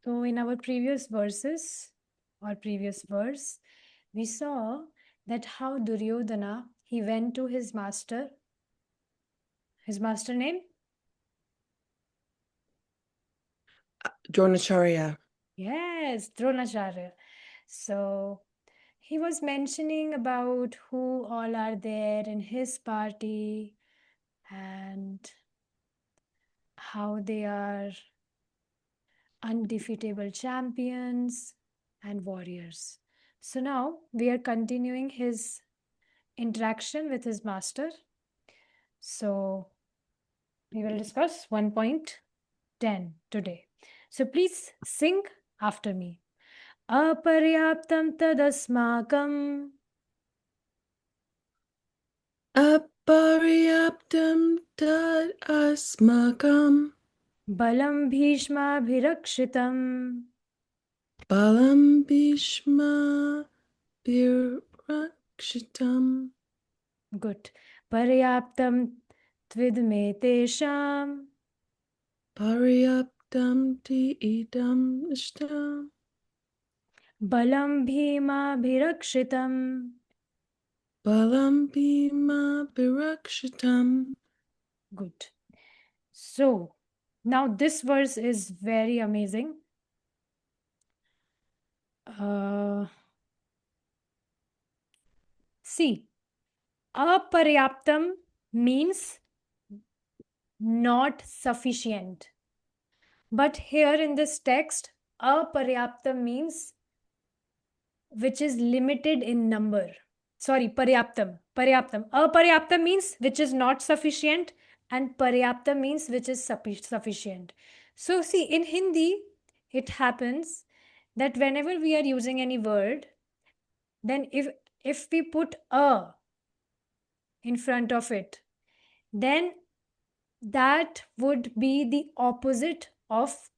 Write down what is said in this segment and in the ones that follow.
So in our previous verses or previous verse, we saw that how Duryodhana, he went to his master name? Dronacharya. Yes, Dronacharya. So he was mentioning about who all are there in his party and how they are undefeatable champions and warriors. So now we are continuing his interaction with his master. So we will discuss 1.10 today. So please sing after me. Aparyaptam tadasmakam Aparyaptam tad asmakam balam bhishmabhirakshitam. balam Bhīṣma bhirakshitam. Good. Paryaptam tvidme tesham Paryaptam ti idam ishtam. balam bhimabhirakshitam. Balam Bhīma bhirakshitam. Good. So now this verse is very amazing. See, aparyaptam means not sufficient. But here in this text, aparyaptam means which is limited in number. Sorry, paryaptam. Paryaptam. Aparyaptam means which is not sufficient, and paryaptam means which is sufficient. So see, in Hindi, it happens that whenever we are using any word, then if we put a in front of it, then that would be the opposite of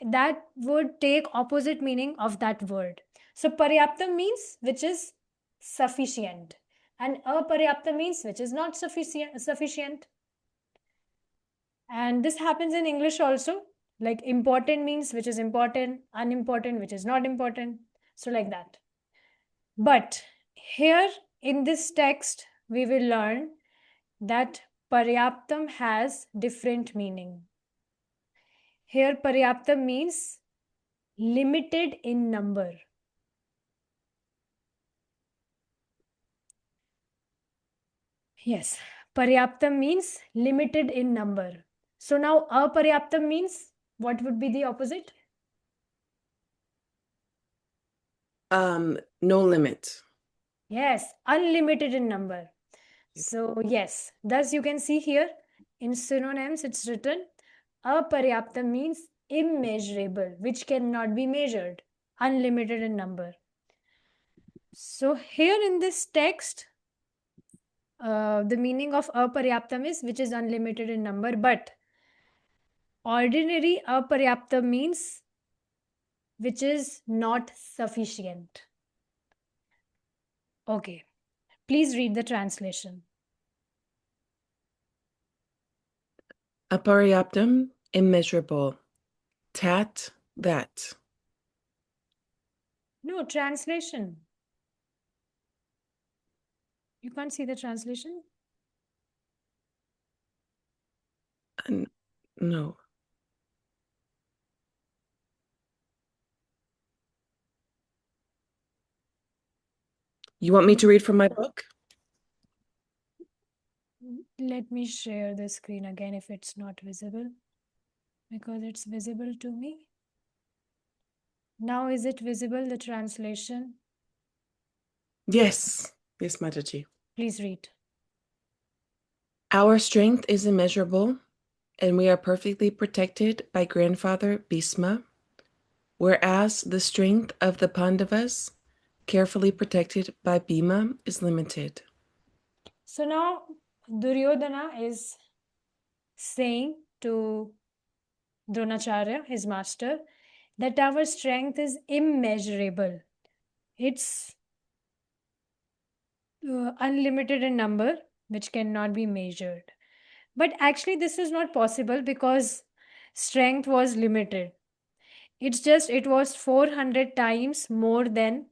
that would take opposite meaning of that word. So paryaptam means which is sufficient, and aparyaptam means which is not sufficient. And this happens in English also, like important means which is important, unimportant which is not important, so like that. But here in this text we will learn that paryaptam has different meaning. Here paryaptam means limited in number. Yes, paryaptam means limited in number. So now aparyaptam means what would be the opposite? No limit. Yes, unlimited in number. So yes, thus you can see here in synonyms it's written aparyaptam means immeasurable, which cannot be measured, unlimited in number. So here in this text, the meaning of aparyaptam is which is unlimited in number, but ordinary aparyaptam means which is not sufficient. Okay, please read the translation. Aparyaptam, immeasurable. Tat, that. No, translation. You can't see the translation? No. You want me to read from my book? Let me share the screen again if it's not visible, because it's visible to me. Now is it visible, the translation? Yes. Yes, Mataji. Please read. Our strength is immeasurable, and we are perfectly protected by grandfather Bhīṣma, whereas the strength of the Pandavas, carefully protected by Bhīma, is limited. So now Duryodhana is saying to Dronacharya, his master, that our strength is immeasurable. It's unlimited in number, which cannot be measured. But actually, this is not possible because strength was limited. It's just it was 400 times more than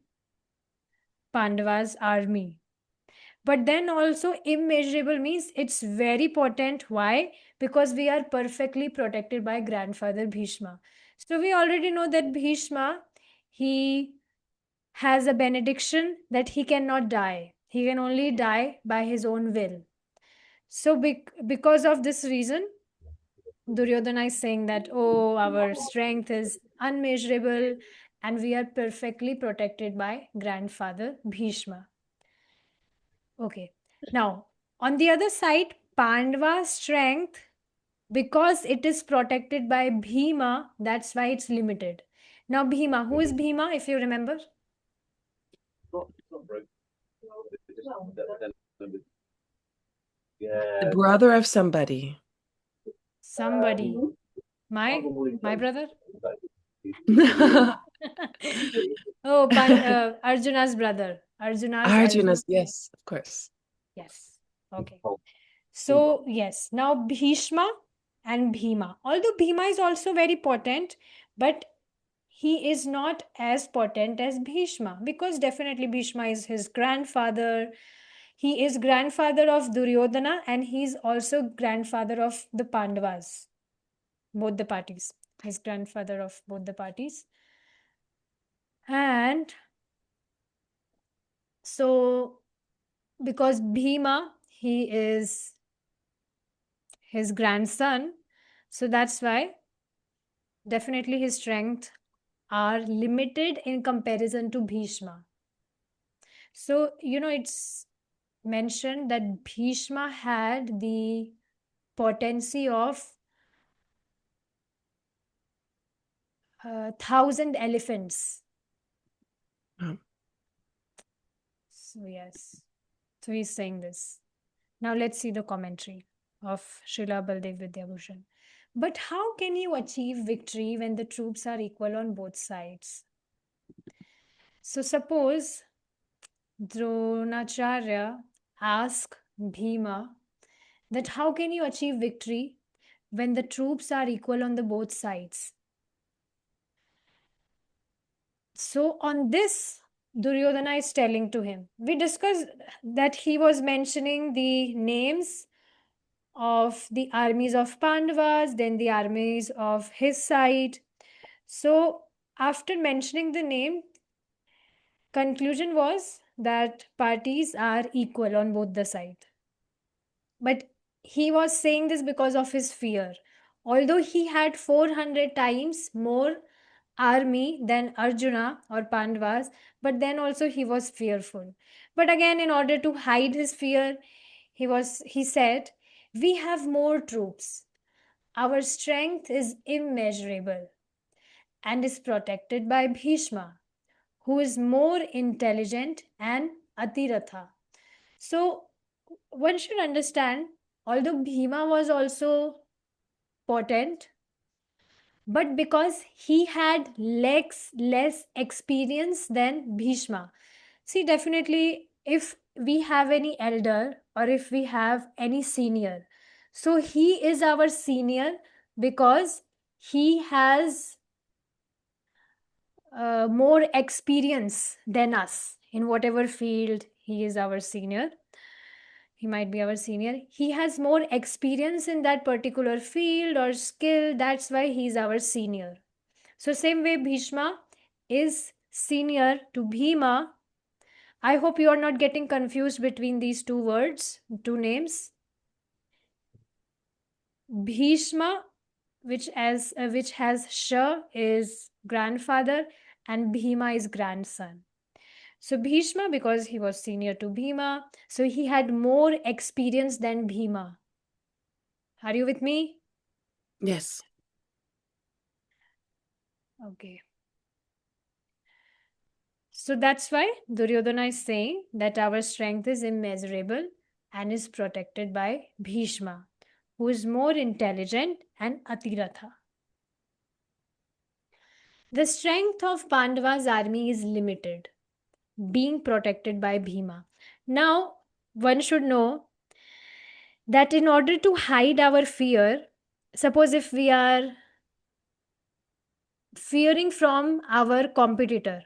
Pandava's army. But then also immeasurable means it's very potent. Why? Because we are perfectly protected by grandfather Bhīṣma. So we already know that Bhīṣma, he has a benediction that he cannot die. He can only die by his own will. So because of this reason, Duryodhana is saying that, oh, our strength is unmeasurable and we are perfectly protected by grandfather Bhīṣma. Okay. Now, on the other side, Pandava's strength, because it is protected by Bhīma, that's why it's limited. Now, Bhīma, who is Bhīma, if you remember? The brother of somebody. Somebody. My brother? Oh, Arjuna's brother. Arjuna's, yes, of course. Yes. Okay. So, yes. Now, Bhīṣma and Bhīma. Although Bhīma is also very potent, but he is not as potent as Bhīṣma, because definitely Bhīṣma is his grandfather. He is grandfather of Duryodhana and he is also grandfather of the Pandavas, both the parties. His grandfather of both the parties. And so, because Bhima, he is his grandson, so that's why definitely his strength are limited in comparison to Bhishma. So, it's mentioned that Bhishma had the potency of 1,000 elephants. Oh. So, yes. So, he's saying this. Now, let's see the commentary of Srila Baldev Vidyabhushan. But how can you achieve victory when the troops are equal on both sides? So, suppose Dronacharya asked Bhima that how can you achieve victory when the troops are equal on the both sides? So on this, Duryodhana is telling to him. We discussed that he was mentioning the names of the armies of Pandavas, then the armies of his side. So after mentioning the name, conclusion was that parties are equal on both the side. But he was saying this because of his fear. Although he had 400 times more army than Arjuna or Pandavas, but then also he was fearful. But again, in order to hide his fear, he said, "We have more troops. Our strength is immeasurable and is protected by Bhishma, who is more intelligent and Atiratha." So one should understand, although Bhima was also potent, but because he had less experience than Bhishma. See, definitely, if we have any elder or if we have any senior, so he is our senior because he has more experience than us in whatever field. He is our senior. He might be our senior. He has more experience in that particular field or skill. That's why he's our senior. So same way Bhishma is senior to Bhima. I hope you are not getting confused between these two words, two names. Bhishma, which has Sh, is grandfather, and Bhima is grandson. So Bhishma, because he was senior to Bhima, so he had more experience than Bhima. Are you with me? Yes. Okay. So that's why Duryodhana is saying that our strength is immeasurable and is protected by Bhishma, who is more intelligent and Atiratha. The strength of Pandava's army is limited, being protected by Bhima. Now, one should know that in order to hide our fear, suppose if we are fearing from our competitor.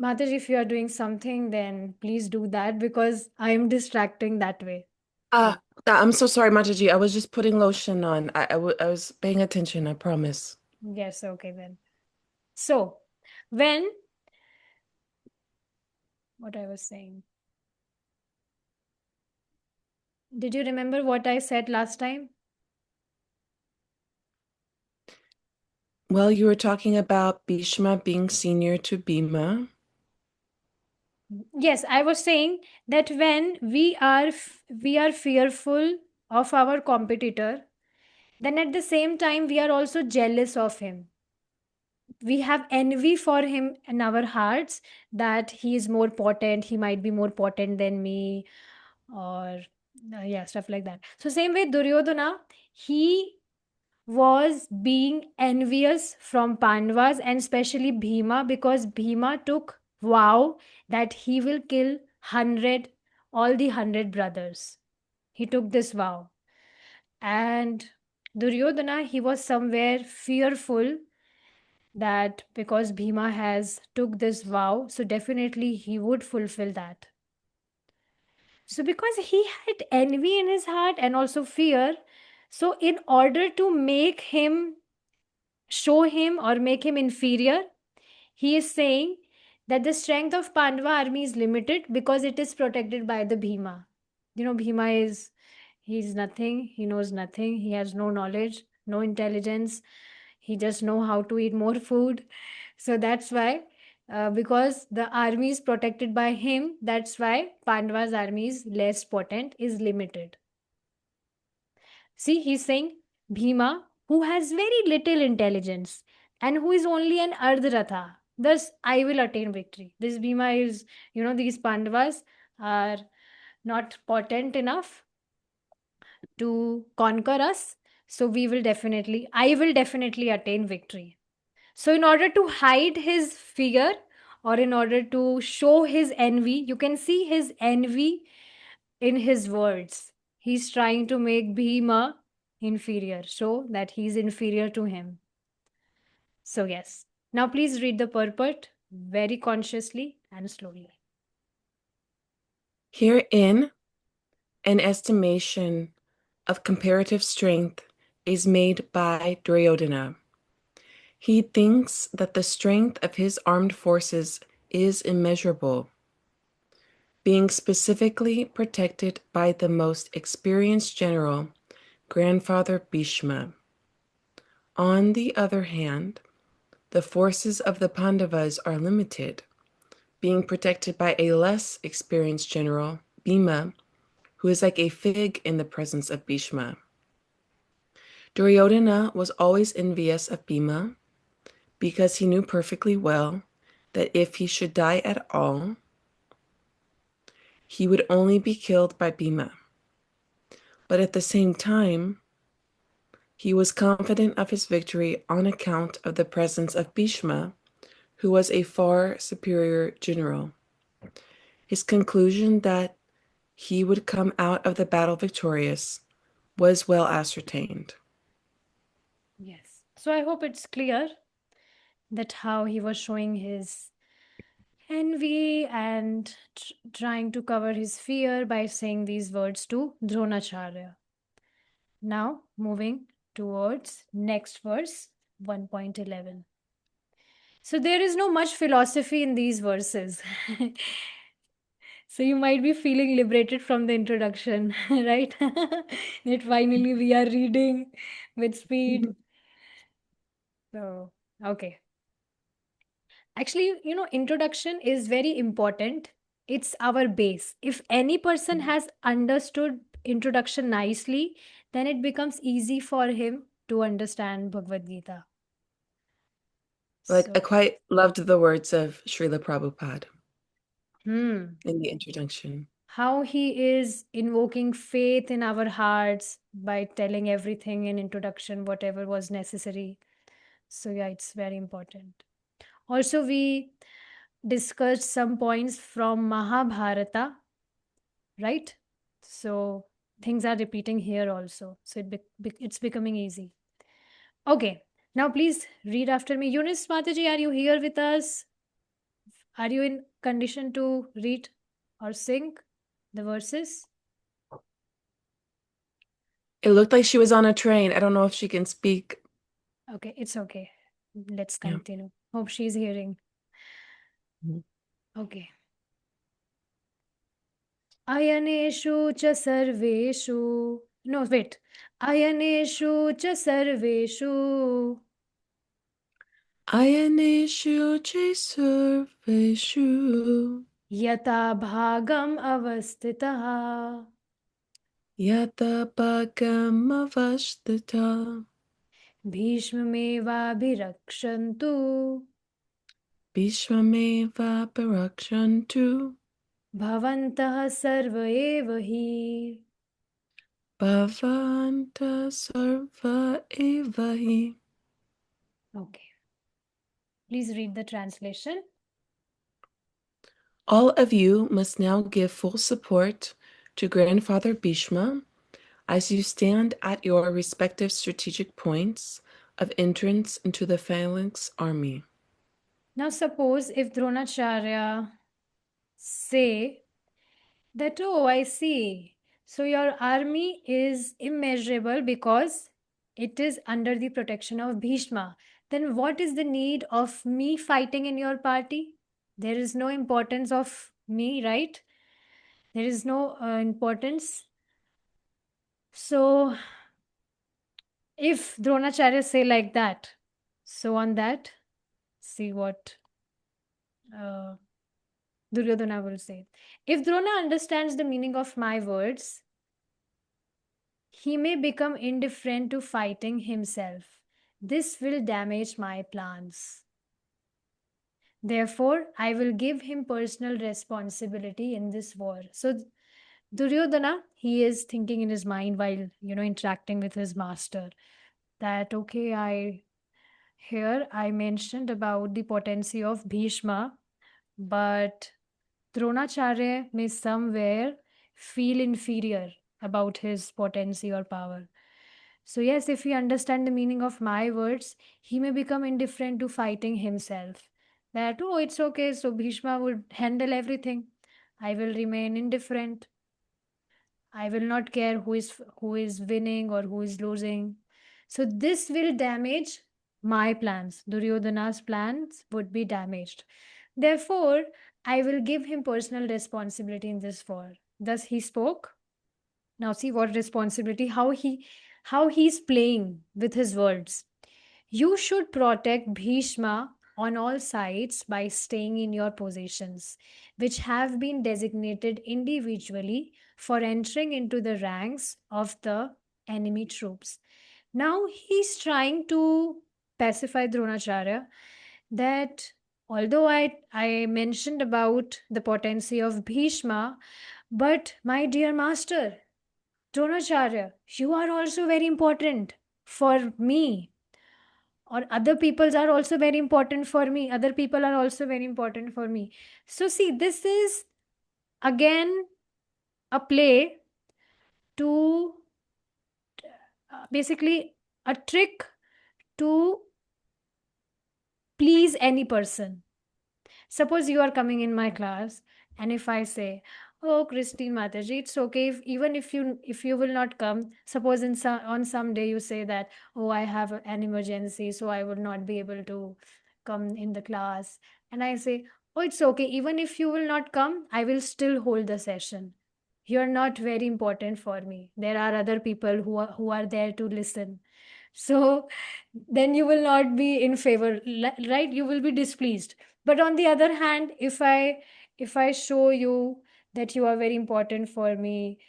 Mataji, if you are doing something, then please do that because I am distracting that way. I'm so sorry, Mataji. I was just putting lotion on. I was paying attention, I promise. Yes, okay then. So, when, what I was saying, did you remember what I said last time? Well, you were talking about Bhīṣma being senior to Bhīma. Yes, I was saying that when we are fearful of our competitor, then at the same time we are also jealous of him. We have envy for him in our hearts that he is more potent, he might be more potent than me, or yeah, stuff like that. So same way Duryodhana, he was being envious from Pandavas and especially Bhima, because Bhima took vow that he will kill 100, all the 100 brothers. He took this vow. And Duryodhana, he was somewhere fearful that because Bhima has took this vow, so definitely he would fulfill that. So because he had envy in his heart and also fear, so in order to make him show him or make him inferior, he is saying that the strength of Pandava army is limited because it is protected by the Bhima. You know, Bhima is, he's nothing, he knows nothing, he has no knowledge, no intelligence, he just know how to eat more food. So that's why, because the army is protected by him, that's why Pandava's army is less potent, is limited. See, he's saying Bhima, who has very little intelligence and who is only an Ardhratha. Thus, I will attain victory. This Bhima is, you know, these Pandavas are not potent enough to conquer us. So, I will definitely attain victory. So, in order to hide his fear or in order to show his envy, you can see his envy in his words. He's trying to make Bhima inferior, so that he's inferior to him. So, yes. Now, please read the purport very consciously and slowly. Herein, an estimation of comparative strength is made by Duryodhana. He thinks that the strength of his armed forces is immeasurable, being specifically protected by the most experienced general, Grandfather Bhīṣma. On the other hand, the forces of the Pandavas are limited, being protected by a less experienced general, Bhīma, who is like a fig in the presence of Bhīṣma. Duryodhana was always envious of Bhīma because he knew perfectly well that if he should die at all, he would only be killed by Bhīma. But at the same time, he was confident of his victory on account of the presence of Bhīṣma, who was a far superior general. His conclusion that he would come out of the battle victorious was well ascertained. Yes. So, I hope it's clear that how he was showing his envy and trying to cover his fear by saying these words to Dronacharya. Now, moving towards next verse 1.11. So there is no much philosophy in these verses. So you might be feeling liberated from the introduction, right? That finally we are reading with speed. So, okay. Actually, you know, introduction is very important. It's our base. If any person has understood introduction nicely, then it becomes easy for him to understand Bhagavad Gita. Like, I So, quite loved the words of Srila Prabhupada hmm. in the introduction. How he is invoking faith in our hearts by telling everything in introduction, whatever was necessary. So, yeah, it's very important. Also, we discussed some points from Mahabharata, right? So, things are repeating here also. So it's becoming easy. Okay. Now please read after me. Eunice Mataji, are you here with us? Are you in condition to read or sing the verses? It looked like she was on a train. I don't know if she can speak. Okay, it's okay. Let's Yeah. continue. Hope she's hearing. Mhm. Okay. अयनेषु च सर्वेषु no wait अयनेषु च सर्वेषु Ayaneshu Jesurveshu यथा भागम् अवस्थितः Yata Bhagamavashtita भीष्ममेवाभिरक्षन्तु Bhīṣmadeva Parakshantu भवन्तः सर्व एव हि Bhavanta Sarva Evahi. Okay, please read the translation. All of you must now give full support to Grandfather Bhīṣma as you stand at your respective strategic points of entrance into the phalanx army. Now suppose if Dronacharya say that, oh, I see. So your army is immeasurable because it is under the protection of Bhishma. Then what is the need of me fighting in your party? There is no importance of me, right? There is no importance. So if Dronacharya say like that, so on that, see what Duryodhana will say. If Drona understands the meaning of my words, he may become indifferent to fighting himself. This will damage my plans. Therefore, I will give him personal responsibility in this war. So, Duryodhana, he is thinking in his mind while, interacting with his master that, okay, I mentioned about the potency of Bhishma, but Dronacharya may somewhere feel inferior about his potency or power. So, yes, if he understand the meaning of my words, he may become indifferent to fighting himself. That, oh, it's okay, so Bhishma would handle everything. I will remain indifferent. I will not care who is winning or who is losing. So this will damage my plans. Duryodhana's plans would be damaged. Therefore, I will give him personal responsibility in this war. Thus he spoke. Now see what responsibility, how he's playing with his words. You should protect Bhishma on all sides by staying in your positions, which have been designated individually for entering into the ranks of the enemy troops. Now he's trying to pacify Dronacharya that although I mentioned about the potency of Bhishma, but my dear master, Dronacharya, you are also very important for me, or other peoples are also very important for me. Other people are also very important for me. So, see, this is again a play to basically a trick to please any person. Suppose you are coming in my class, and if I say, "Oh, Christine Mataji, it's okay if, even if you will not come. Suppose on some day you say that, oh, I have an emergency, so I will not be able to come in the class." And I say, "Oh, it's okay. Even if you will not come, I will still hold the session. You're not very important for me. There are other people who are there to listen." So then you will not be in favor, right? You will be displeased. But on the other hand, if I show you that you are very important for me,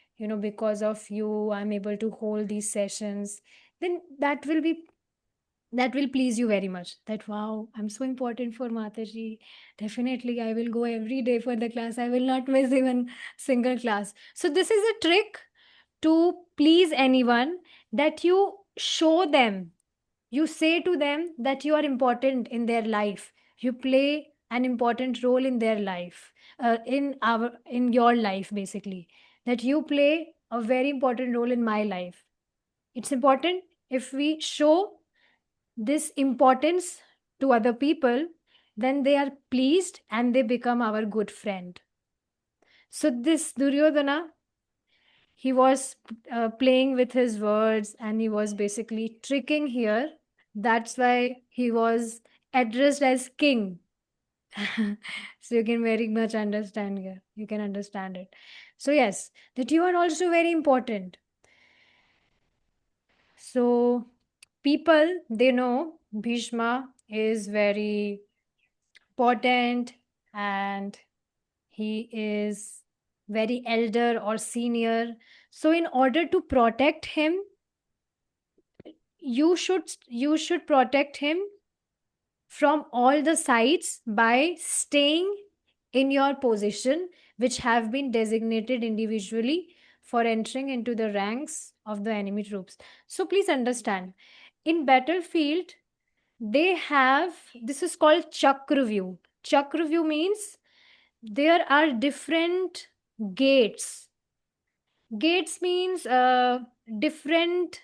because of you I'm able to hold these sessions, then that will please you very much. That, wow, I'm so important for Mataji. Definitely I will go every day for the class. I will not miss even single class. So this is a trick to please anyone, that you show them, you say to them that you are important in their life, you play an important role in their life, in your life, basically, that you play a very important role in my life. It's important if we show this importance to other people, then they are pleased and they become our good friend. So this Duryodhana, he was playing with his words and he was basically tricking here. That's why he was addressed as king. So you can very much understand here. You can understand it. So yes, that you are also very important. So people, they know Bhishma is very potent and he is very elder or senior. So in order to protect him, you should protect him from all the sides by staying in your position, which have been designated individually for entering into the ranks of the enemy troops. So please understand, in battlefield, they have, this is called chakra view. Chakra view means there are different gates. Gates means different,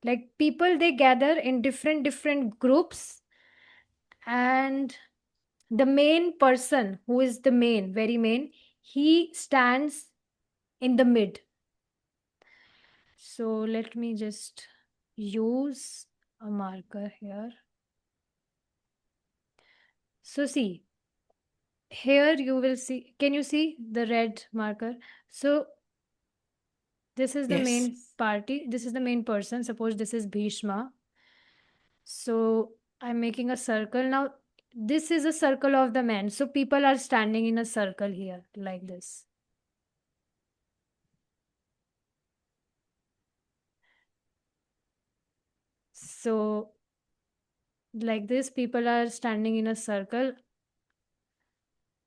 like people, they gather in different groups, and the main person, who is the main, very main, he stands in the mid. So let me just use a marker here. So see, here you will see, can you see the red marker? So this is the Yes. main party, this is the main person. Suppose this is Bhīṣma. So I'm making a circle now. This is a circle of the men. So people are standing in a circle here like this. So like this, people are standing in a circle.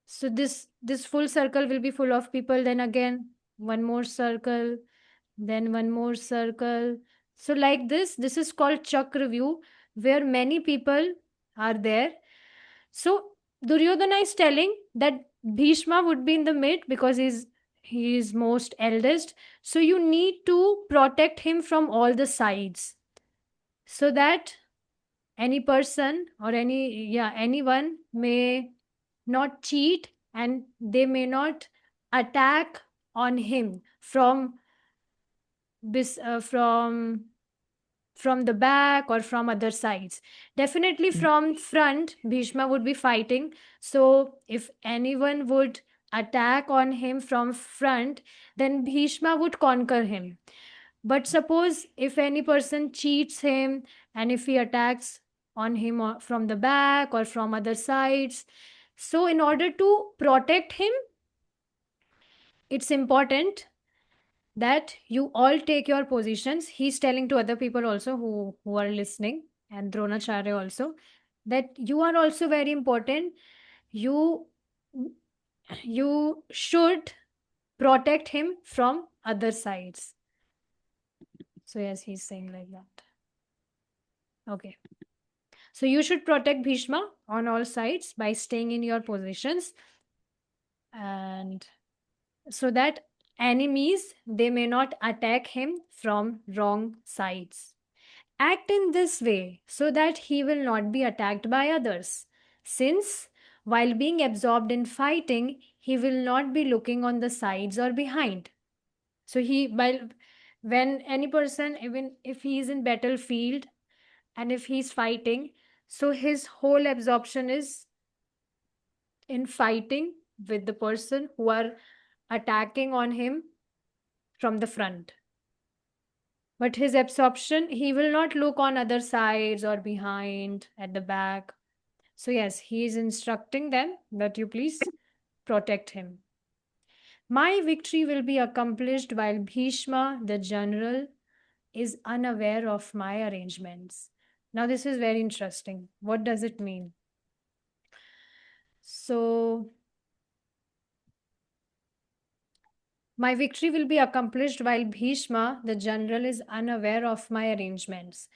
So this full circle will be full of people. Then again, one more circle, then one more circle. So like this is called chakra view, where many people are there. So Duryodhana is telling that Bhishma would be in the mid because he is most eldest. So you need to protect him from all the sides, so that any person or anyone may not cheat and they may not attack on him from this from the back or from other sides. Definitely from front, Bhishma would be fighting. So if anyone would attack on him from front, then Bhishma would conquer him. But suppose if any person cheats him and if he attacks on him from the back or from other sides, so in order to protect him, it's important that you all take your positions. He's telling to other people also who are listening, and Dronacharya also, that you are also very important. You you should protect him from other sides. So yes, he's saying like that. Okay. So you should protect Bhishma on all sides by staying in your positions, and so that enemies, they may not attack him from wrong sides. Act in this way so that he will not be attacked by others, since while being absorbed in fighting, he will not be looking on the sides or behind. So when any person, even if he is in battlefield and if he's fighting, so his whole absorption is in fighting with the person who are attacking on him from the front. But his absorption, he will not look on other sides or behind, at the back. So yes, he is instructing them that you please protect him. My victory will be accomplished while Bhishma, the general, is unaware of my arrangements. Now this is very interesting. What does it mean? So my victory will be accomplished while Bhishma, the general, is unaware of my arrangements.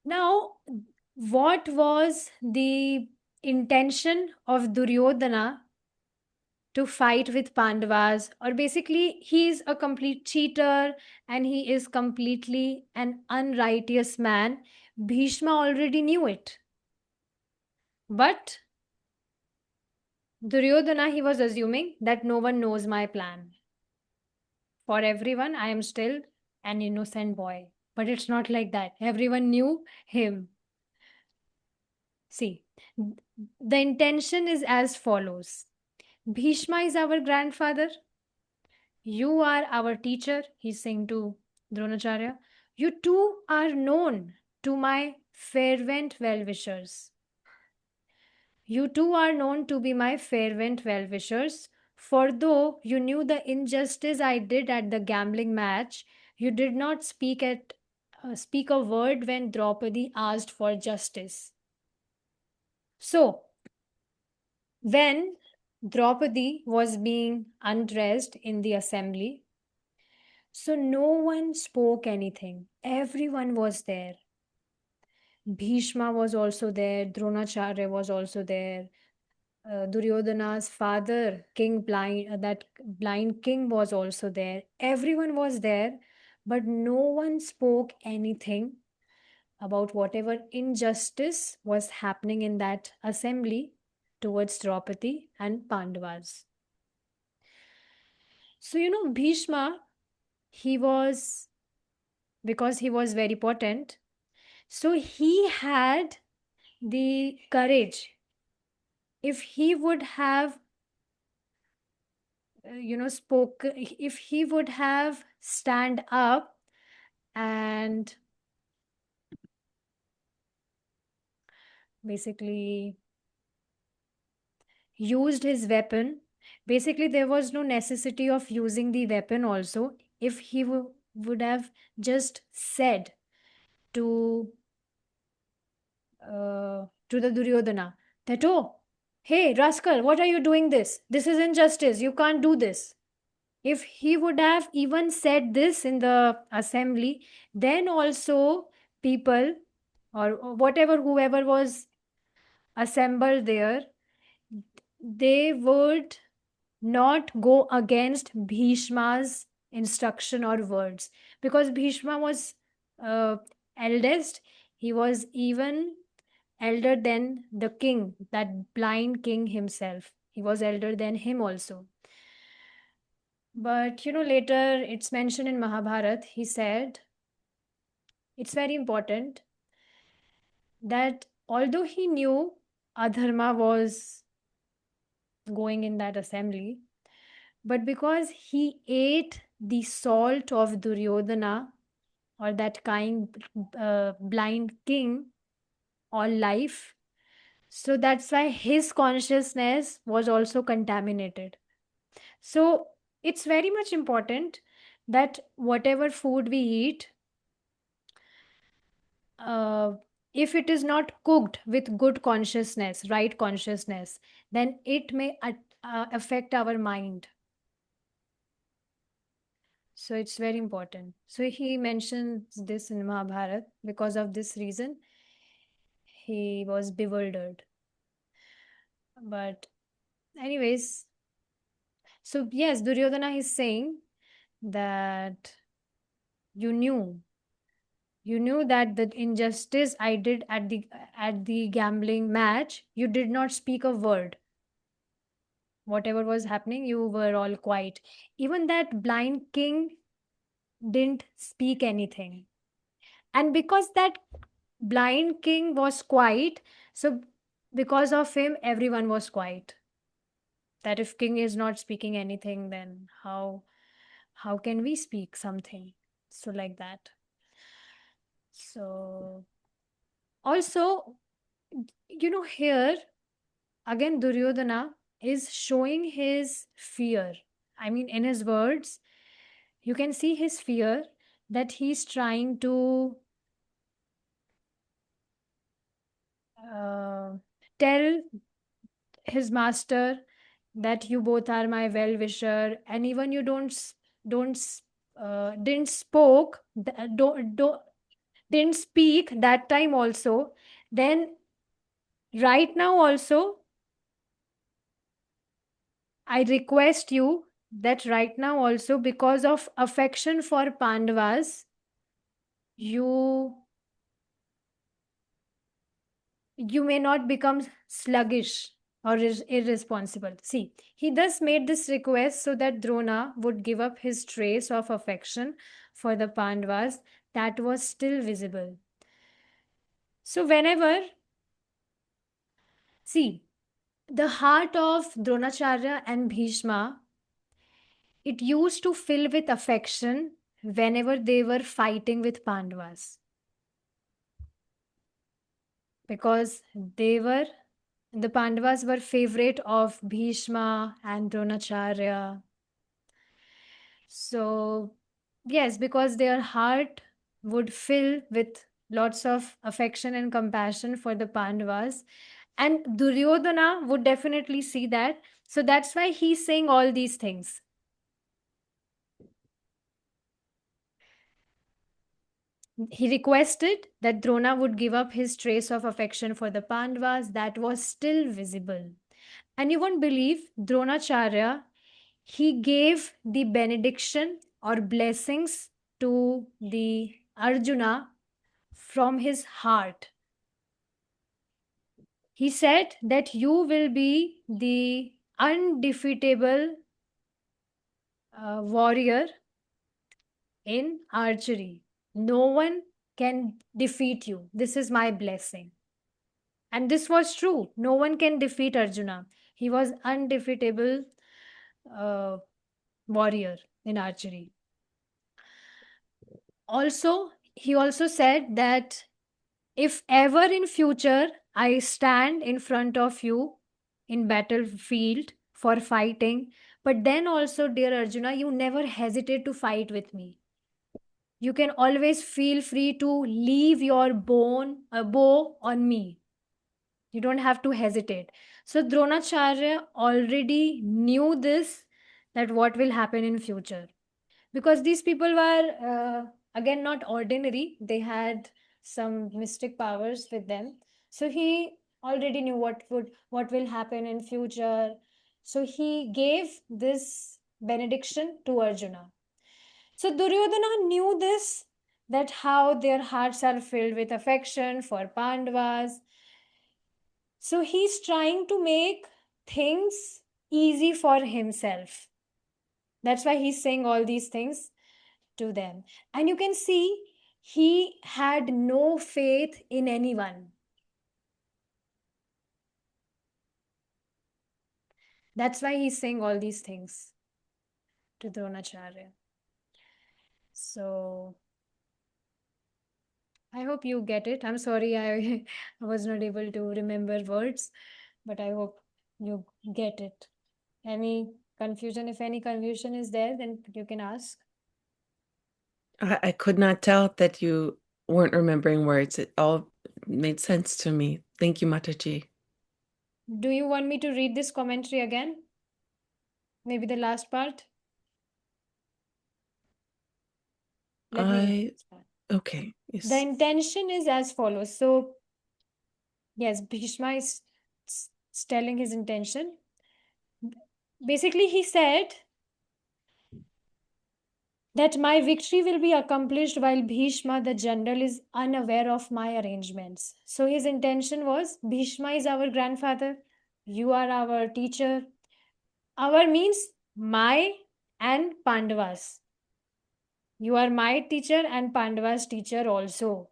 Now, what was the intention of Duryodhana to fight with Pandavas, or basically he is a complete cheater and he is completely an unrighteous man. Bhishma already knew it. But Duryodhana, he was assuming that no one knows my plan. For everyone, I am still an innocent boy. But it's not like that. Everyone knew him. See, the intention is as follows. Bhishma is our grandfather. You are our teacher, he's saying to Dronacharya. You too are known to my fervent well-wishers. You too are known to be my fervent well-wishers. For though you knew the injustice I did at the gambling match, you did not speak a word when Draupadi asked for justice. So, when Draupadi was being undressed in the assembly, so no one spoke anything. Everyone was there. Bhishma was also there. Dronacharya was also there. Duryodhana's father, King Blind, that blind king was also there. Everyone was there, but no one spoke anything about whatever injustice was happening in that assembly towards Draupadi and Pandavas. So, Bhishma, he was, because he was very potent, so he had the courage. If he would have, if he would have stand up and basically used his weapon, basically there was no necessity of using the weapon also. If he would have just said to the Duryodhana that, oh, hey, rascal, what are you doing this? This is injustice. You can't do this. If he would have even said this in the assembly, then also people or whatever, whoever was assembled there, they would not go against Bhishma's instruction or words, because Bhishma was eldest. He was even elder than the king, that blind king himself. He was elder than him also. But later it's mentioned in Mahabharata, he said, it's very important that although he knew Adharma was going in that assembly, but because he ate the salt of Duryodhana, or that kind blind king, all life, so that's why his consciousness was also contaminated. So it's very much important that whatever food we eat, if it is not cooked with good consciousness, right consciousness, then it may affect our mind. So it's very important. So he mentions this in Mahabharata. Because of this reason, he was bewildered. But anyways, so yes, Duryodhana is saying that you knew that the injustice I did at the gambling match, you did not speak a word. Whatever was happening, you were all quiet. Even that blind king didn't speak anything. And because that blind king was quiet, so because of him, everyone was quiet. That if king is not speaking anything, then how can we speak something? So like that. So also, here again, Duryodhana is showing his fear. I mean, in his words, you can see his fear, that he's trying to tell his master that you both are my well wisher, and even you didn't spoke don't didn't speak that time also, then right now also I request you that right now also, because of affection for Pandavas, you may not become sluggish or irresponsible. See, he thus made this request so that Drona would give up his trace of affection for the Pandavas that was still visible. So, see, the heart of Dronacharya and Bhīṣma, it used to fill with affection whenever they were fighting with Pandavas, because the Pandavas were favorite of Bhīṣma and Dronacharya. So, yes, because their heart would fill with lots of affection and compassion for the Pandavas. And Duryodhana would definitely see that. So that's why he's saying all these things. He requested that Drona would give up his trace of affection for the Pandavas that was still visible. And you won't believe, Dronacharya, he gave the benediction or blessings to the Arjuna from his heart. He said that you will be the undefeatable warrior in archery. No one can defeat you. This is my blessing. And this was true. No one can defeat Arjuna. He was undefeatable warrior in archery. Also, he also said that if ever in future I stand in front of you in battlefield for fighting, but then also, dear Arjuna, you never hesitate to fight with me. You can always feel free to leave your bow on me. You don't have to hesitate. So Dronacharya already knew this, that what will happen in future, because these people were again not ordinary. They had some mystic powers with them. So he already knew what will happen in future. So he gave this benediction to Arjuna. So Duryodhana knew this, that how their hearts are filled with affection for Pandavas. So he's trying to make things easy for himself. That's why he's saying all these things to them. And you can see he had no faith in anyone. That's why he's saying all these things to Dronacharya. So I hope you get it. I'm sorry I was not able to remember words, but I hope you get it. Any confusion? If any confusion is there, then you can ask. I could not tell that you weren't remembering words. It all made sense to me. Thank you, Mataji. Do you want me to read this commentary again? Maybe the last part? Let me read this part. Okay. Yes. The intention is as follows. So, yes, Bhīṣma is telling his intention. Basically, he said that my victory will be accomplished while Bhīṣma, the general, is unaware of my arrangements. So his intention was, Bhīṣma is our grandfather, you are our teacher. Our means my and Pandavas. You are my teacher and Pandava's teacher also.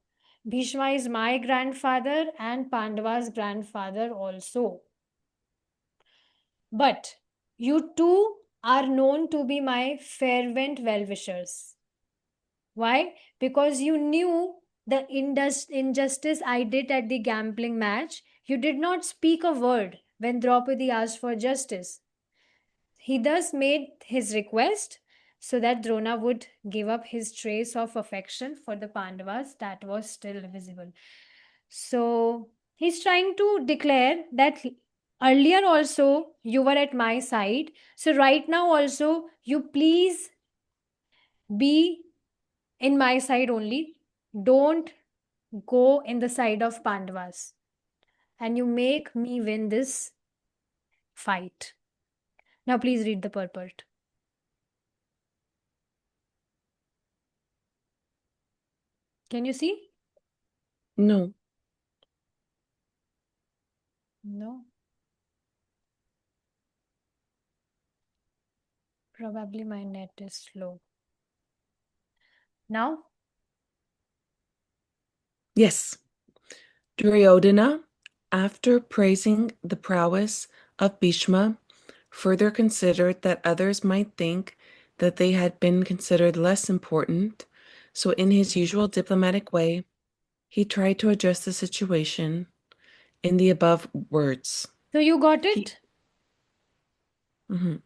Bhīṣma is my grandfather and Pandava's grandfather also. But you two are known to be my fervent well-wishers. Why? Because you knew the injustice I did at the gambling match. You did not speak a word when Draupadi asked for justice. He thus made his request so that Drona would give up his trace of affection for the Pandavas that was still visible. So he's trying to declare that earlier also you were at my side. So right now also you please be in my side only. Don't go in the side of Pandavas. And you make me win this fight. Now please read the purport. Can you see? No. No. Probably my net is slow. Now? Yes. Duryodhana, after praising the prowess of Bhīṣma, further considered that others might think that they had been considered less important, so in his usual diplomatic way, he tried to address the situation in the above words. So you got it? Mhm.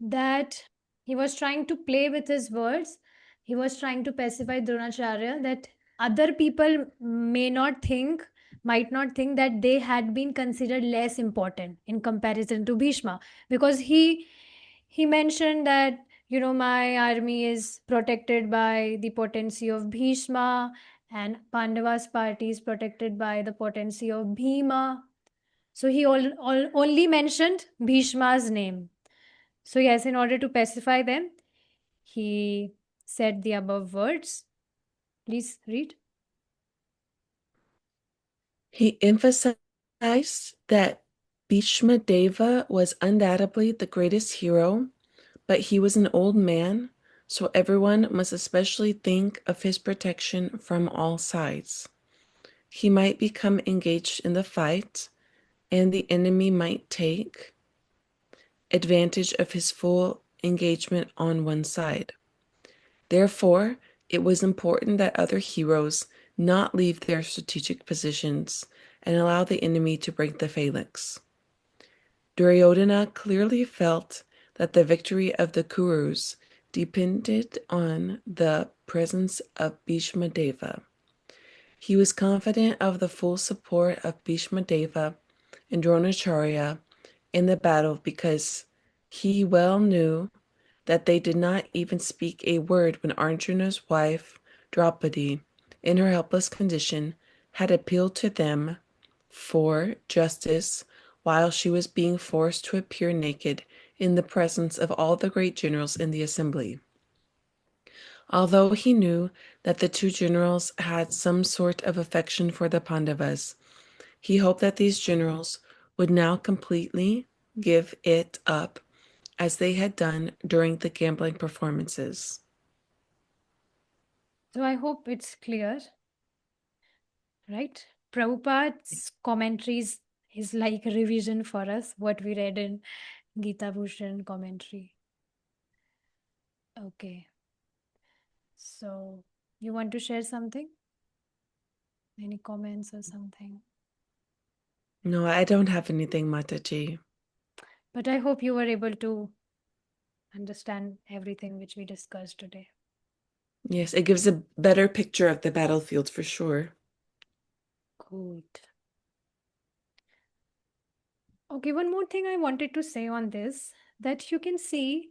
That he was trying to play with his words. He was trying to pacify Dronacharya that other people might not think that they had been considered less important in comparison to Bhishma, because he mentioned that, my army is protected by the potency of Bhishma, and Pandava's party is protected by the potency of Bhima. So he only mentioned Bhishma's name. So, yes, in order to pacify them, he said the above words. Please read. He emphasized that Bhīṣmadeva was undoubtedly the greatest hero, but he was an old man, so everyone must especially think of his protection from all sides. He might become engaged in the fight, and the enemy might take advantage of his full engagement on one side. Therefore, it was important that other heroes not leave their strategic positions and allow the enemy to break the phalanx. Duryodhana clearly felt that the victory of the Kurus depended on the presence of Bhīṣmadeva. He was confident of the full support of Bhīṣmadeva and Dronacharya in the battle because he well knew that they did not even speak a word when Arjuna's wife, Draupadi, in her helpless condition, had appealed to them for justice while she was being forced to appear naked in the presence of all the great generals in the assembly. Although he knew that the two generals had some sort of affection for the Pandavas, he hoped that these generals would now completely give it up as they had done during the gambling performances. So, I hope it's clear, right? Prabhupada's commentaries is like a revision for us, what we read in Gita Bhushan commentary. Okay. So, you want to share something? Any comments or something? No, I don't have anything, Mataji. But I hope you were able to understand everything which we discussed today. Yes, it gives a better picture of the battlefield for sure. Good. Okay, one more thing I wanted to say on this, that you can see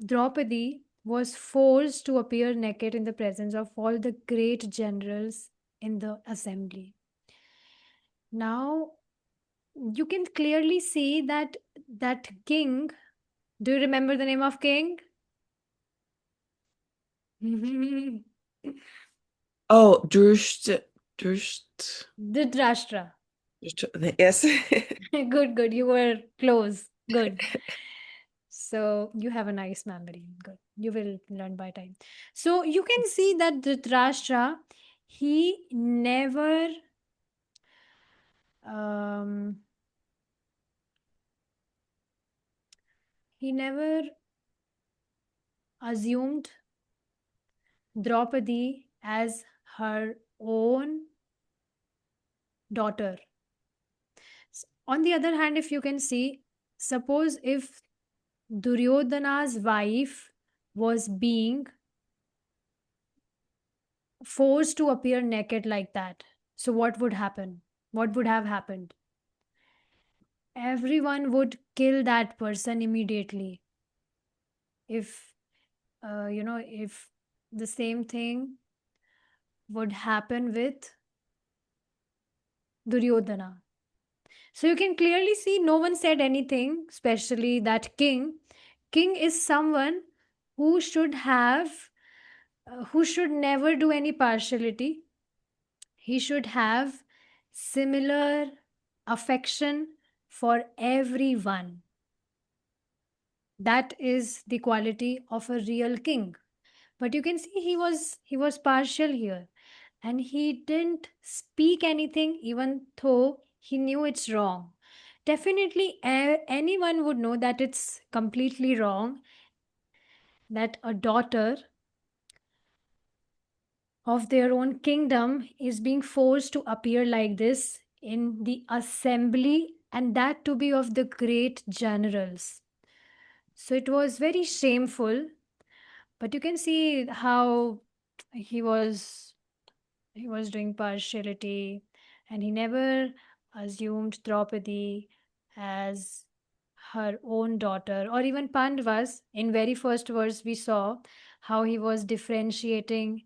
Draupadi was forced to appear naked in the presence of all the great generals in the assembly. Now, you can clearly see that king, do you remember the name of king? Oh, Drusht. Dhritarashtra. Yes. Good, you were close. Good. So you have a nice memory. Good. You will learn by time. So you can see that Dhritarashtra, he never um, he never assumed Draupadi as her own daughter. On the other hand, if you can see, suppose if Duryodhana's wife was being forced to appear naked like that, so what would happen? What would have happened? Everyone would kill that person immediately. If if the same thing would happen with Duryodhana. So you can clearly see no one said anything, especially that king. King is someone who should have, who should never do any partiality. He should have similar affection for everyone. That is the quality of a real king. But you can see he was partial here, and he didn't speak anything even though he knew it's wrong. Definitely anyone would know that it's completely wrong that a daughter of their own kingdom is being forced to appear like this in the assembly, and that to be of the great generals. So it was very shameful, but you can see how he was he was doing partiality, and he never assumed Draupadi as her own daughter, or even Pandavas. In very first verse we saw how he was differentiating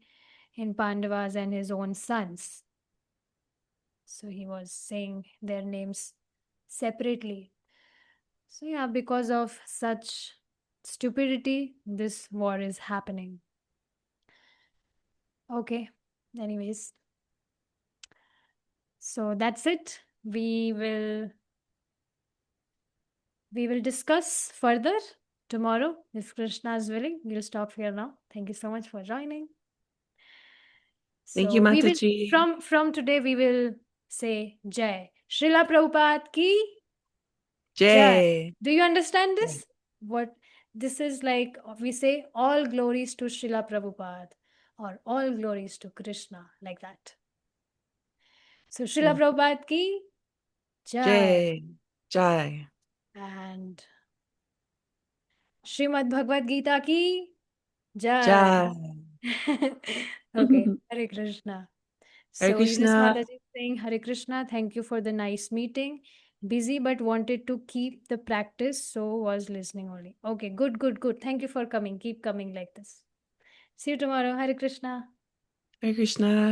in Pandavas and his own sons. So he was saying their names separately. So yeah, because of such stupidity, this war is happening. Okay, anyways, so that's it. We will discuss further tomorrow if Krishna is willing. We'll stop here now. Thank you so much for joining. Thank you, So we will Mataji. from today we will say Jai. Srila Prabhupada ki Jai. Jay. Do you understand this? What this is like? We say all glories to Srila Prabhupada or all glories to Krishna, like that. So Srila Prabhupada ki Jai. Jay. Jai. And Srimad Bhagavad Gita ki Jai. Jai. Okay, Hare Krishna. Hare So Eunice Krishna. Mataji is saying Hare Krishna. Thank you for the nice meeting. Busy but wanted to keep the practice, so was listening only. Okay, good, good, good. Thank you for coming. Keep coming like this. See you tomorrow. Hare Krishna. Hare Krishna.